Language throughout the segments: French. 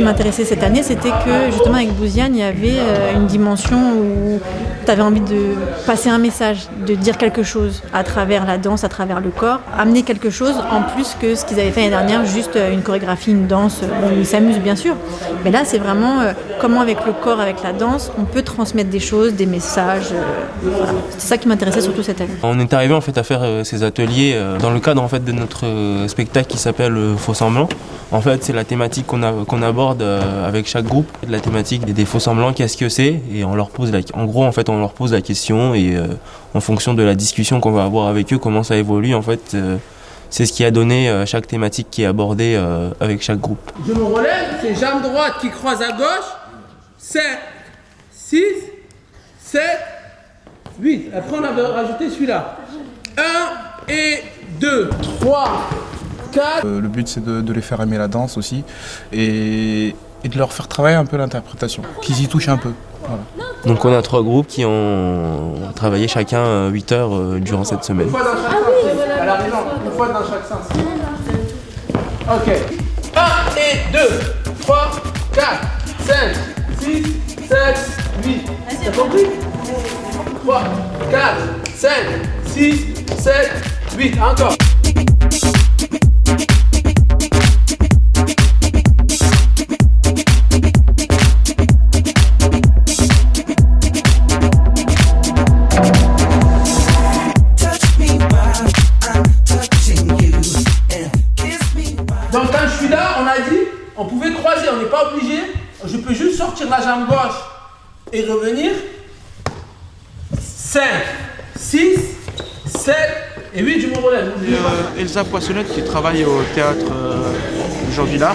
qui m'intéressait cette année, c'était que justement avec Bouziane, il y avait une dimension où tu avais envie de passer un message, de dire quelque chose à travers la danse, à travers le corps, amener quelque chose en plus que ce qu'ils avaient fait l'année dernière, juste une chorégraphie, une danse. Bon, ils s'amusent bien sûr, mais là c'est vraiment comment avec le corps, avec la danse, on peut transmettre des choses, des messages. Voilà. C'est ça qui m'intéressait surtout cette année. On est arrivé en fait à faire ces ateliers dans le cadre en fait de notre spectacle qui s'appelle Faux Semblants. En fait, c'est la thématique qu'on aborde avec chaque groupe, la thématique des faux semblants, qu'est-ce que c'est, et on leur pose en gros en fait on leur pose la question et en fonction de la discussion qu'on va avoir avec eux, comment ça évolue en fait. C'est ce qui a donné chaque thématique qui est abordée avec chaque groupe. Je me relève, c'est jambe droite qui croise à gauche. 7, 6, 7, 8. Après, on a rajouté celui-là. 1 et 2, 3, 4. Le but, c'est de les faire aimer la danse aussi et de leur faire travailler un peu l'interprétation, qu'ils y touchent un peu. Voilà. Donc on a 3 groupes qui ont travaillé chacun 8 heures durant cette semaine. Une fois dans chaque sens. Elle a raison, une fois dans chaque sens. Ok. 1 et 2, 3, 4, 5, 6, 7, 8. T'as compris? 3, 4, 5, 6, 7, 8. Encore. Donc quand je suis là, on a dit, on pouvait croiser, on n'est pas obligé. Je peux juste sortir la jambe gauche et revenir. 5, 6, 7 et 8, je me relève. Elsa Poissonnette qui travaille au théâtre aujourd'hui là,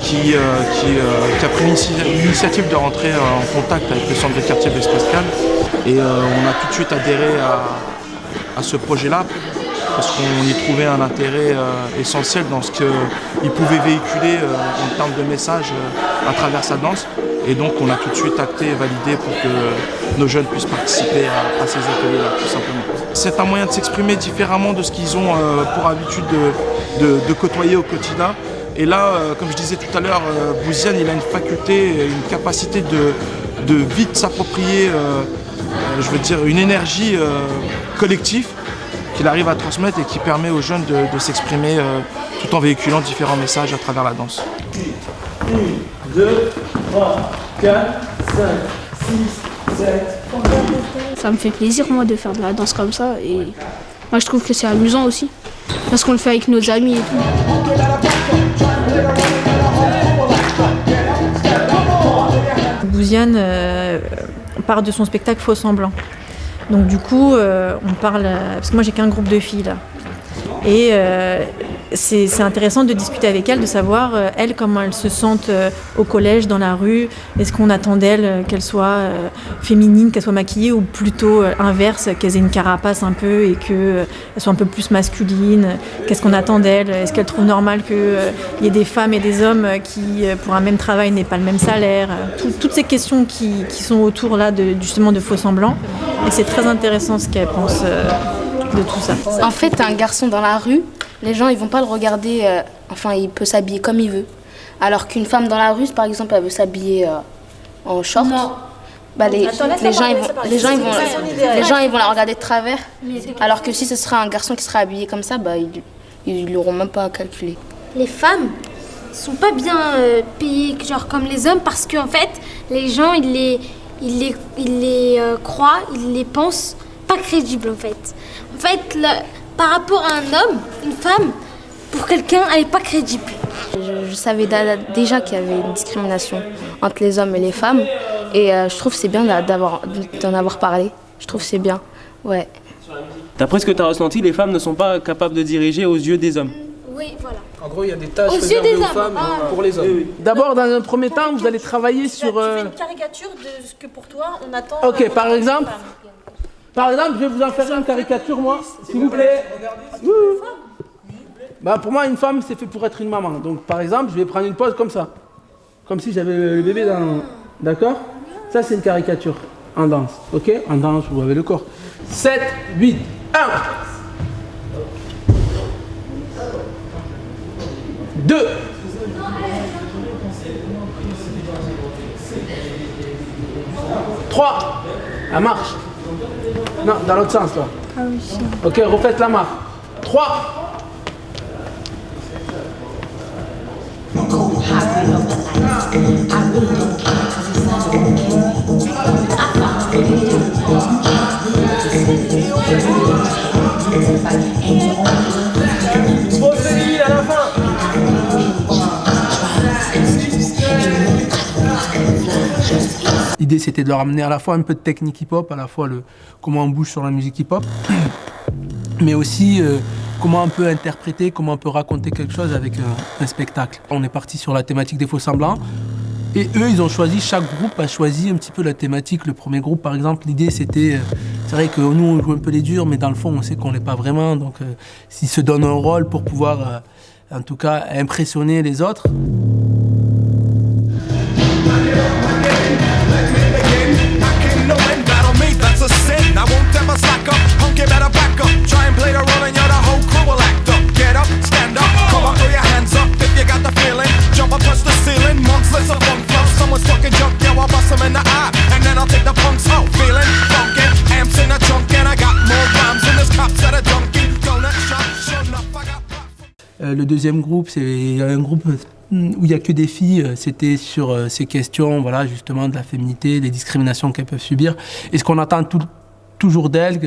qui a pris l'initiative de rentrer en contact avec le centre de quartier Blaise Pascal. Et on a tout de suite adhéré à ce projet-là, parce qu'on y trouvait un intérêt essentiel dans ce qu'il pouvait véhiculer en termes de message à travers sa danse. Et donc on a tout de suite acté et validé pour que nos jeunes puissent participer à ces ateliers-là, tout simplement. C'est un moyen de s'exprimer différemment de ce qu'ils ont pour habitude de côtoyer au quotidien. Et là, comme je disais tout à l'heure, Bouziane, il a une faculté, une capacité de vite s'approprier, je veux dire, une énergie collective qu'il arrive à transmettre et qui permet aux jeunes de s'exprimer tout en véhiculant différents messages à travers la danse. 1, 2, 3, 4, 5, 6, 7. Ça me fait plaisir moi de faire de la danse comme ça et moi je trouve que c'est amusant aussi parce qu'on le fait avec nos amis et tout. Bouziane part de son spectacle Faux Semblants. Donc du coup, on parle, parce que moi j'ai qu'un groupe de filles là, et c'est intéressant de discuter avec elles, de savoir elles comment elles se sentent au collège, dans la rue. Est-ce qu'on attend d'elles qu'elles soient féminines, qu'elles soient maquillées, ou plutôt inverse, qu'elles aient une carapace un peu et qu'elles soient un peu plus masculines? Qu'est-ce qu'on attend d'elles? Est-ce qu'elles trouvent normal qu'il y ait des femmes et des hommes qui, pour un même travail, n'aient pas le même salaire? Toutes ces questions qui sont autour là justement de Faux Semblants. Et c'est très intéressant ce qu'elles pensent de tout ça. En fait, un garçon dans la rue, les gens ils vont pas le regarder, il peut s'habiller comme il veut. Alors qu'une femme dans la rue, par exemple, elle veut s'habiller en short. Non. Les gens ils vont la regarder de travers. Alors que si ce serait un garçon qui serait habillé comme ça, ils l'auront même pas calculé. Les femmes sont pas bien payées genre comme les hommes parce qu'en fait, les gens ils les croient, ils les pensent pas crédibles en fait. En fait, par rapport à un homme, une femme, pour quelqu'un, elle n'est pas crédible. Je savais déjà qu'il y avait une discrimination entre les hommes et les femmes. Et je trouve que c'est bien d'en avoir parlé. Je trouve que c'est bien, ouais. D'après ce que tu as ressenti, les femmes ne sont pas capables de diriger aux yeux des hommes. Oui, voilà. En gros, il y a des tâches réservées aux femmes pour les hommes. Oui. D'abord, dans un premier temps, vous allez travailler sur... Tu fais une caricature de ce que pour toi, on attend... Ok, par exemple, je vais vous en faire une caricature, moi, s'il vous plaît. Pour moi, une femme, c'est fait pour être une maman. Donc, par exemple, je vais prendre une pose comme ça. Comme si j'avais le bébé dans... D'accord? Ça, c'est une caricature en danse. Ok? En danse, vous avez le corps. 7, 8, 1. 2. 3. La marche. Non, dans l'autre sens, toi. Ah oui, si. Ok, refaites la marche. 3. À la fin. L'idée c'était de leur amener à la fois un peu de technique hip-hop, à la fois comment on bouge sur la musique hip-hop, mais aussi comment on peut interpréter, comment on peut raconter quelque chose avec un spectacle. On est parti sur la thématique des faux-semblants. Et eux, ils ont choisi, chaque groupe a choisi un petit peu la thématique. Le premier groupe, par exemple, l'idée c'était, c'est vrai que nous on joue un peu les durs, mais dans le fond on sait qu'on l'est pas vraiment. Donc s'ils se donnent un rôle pour pouvoir, en tout cas, impressionner les autres. Le deuxième groupe, c'est un groupe où il n'y a que des filles. C'était sur ces questions, voilà, justement, de la féminité, des discriminations qu'elles peuvent subir. Et ce qu'on attend toujours d'elles,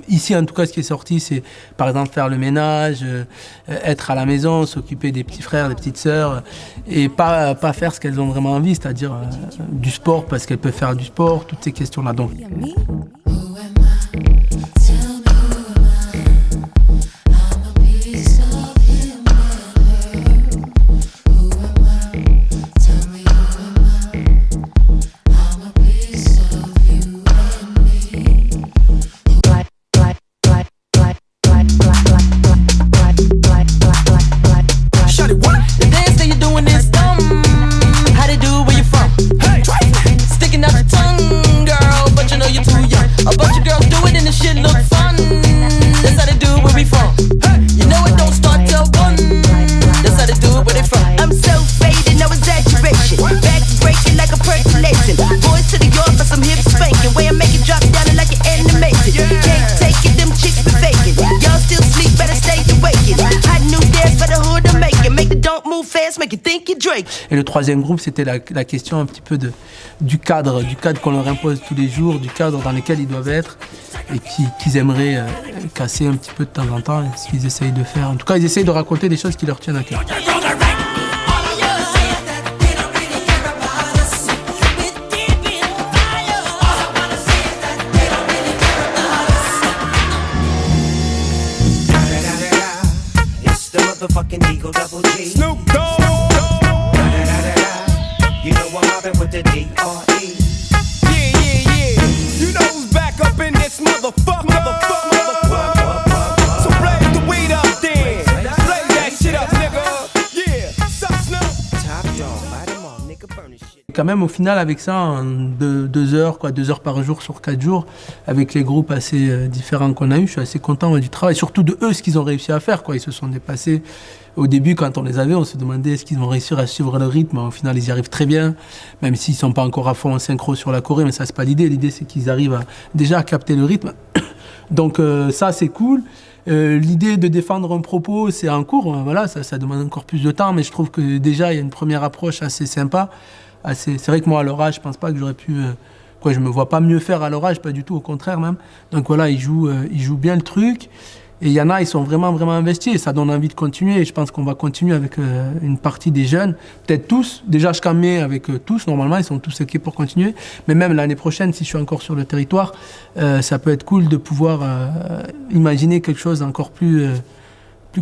ici en tout cas, ce qui est sorti, c'est par exemple faire le ménage, être à la maison, s'occuper des petits frères, des petites sœurs, et pas faire ce qu'elles ont vraiment envie, c'est-à-dire du sport parce qu'elles peuvent faire du sport, toutes ces questions-là. Donc. Et le troisième groupe, c'était la question un petit peu du cadre qu'on leur impose tous les jours, du cadre dans lequel ils doivent être et qu'ils aimeraient casser un petit peu de temps en temps, ce qu'ils essayent de faire. En tout cas, ils essayent de raconter des choses qui leur tiennent à cœur. With the D.R.E. Yeah, yeah, yeah. You know who's back up in this motherfucker. So blaze the weed up then. Blaze that shit up, nigga. Yeah, suck Snoop. Top dog, light 'em off, nigga, burn this shit. Quand même, au final, avec ça, en 2 heures, 2 heures par jour sur 4 jours, avec les groupes assez différents qu'on a eu, je suis assez content du travail, surtout de eux, ce qu'ils ont réussi à faire, quoi. Ils se sont dépassés. Au début, quand on les avait, on se demandait est-ce qu'ils vont réussir à suivre le rythme. Au final, ils y arrivent très bien, même s'ils ne sont pas encore à fond en synchro sur la choré, mais ça, c'est pas l'idée. L'idée, c'est qu'ils arrivent déjà à capter le rythme. Donc ça, c'est cool. L'idée de défendre un propos, c'est en cours. Voilà, ça demande encore plus de temps, mais je trouve que déjà, il y a une première approche assez sympa. C'est vrai que moi, à leur âge, je pense pas que j'aurais pu... je me vois pas mieux faire à leur âge, pas du tout, au contraire même. Donc voilà, ils jouent bien le truc. Et il y en a, ils sont vraiment, vraiment investis et ça donne envie de continuer. Et je pense qu'on va continuer avec une partie des jeunes, peut-être tous. Déjà, je mai avec tous, normalement, ils sont tous OK pour continuer. Mais même l'année prochaine, si je suis encore sur le territoire, ça peut être cool de pouvoir imaginer quelque chose d'encore plus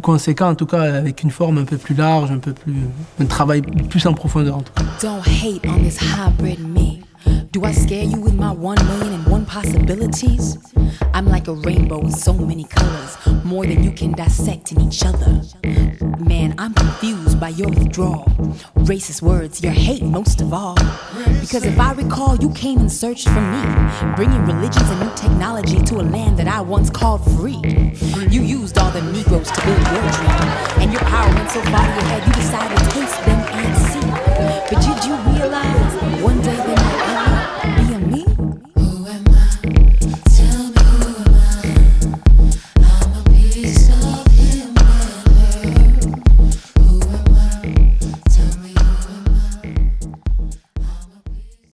conséquent, en tout cas avec une forme un peu plus large, un travail plus en profondeur en tout cas. Don't hate on this hybrid me. Do I scare you with my 1,000,001 possibilities? I'm like a rainbow with so many colors, more than you can dissect in each other. Man, I'm confused by your withdrawal, racist words, your hate most of all. Because if I recall, you came and searched for me, bringing religions and new technology to a land that I once called free. You used all the Negroes to build your dream, and your power went so far to your head, you decided to taste them and see. But did you realize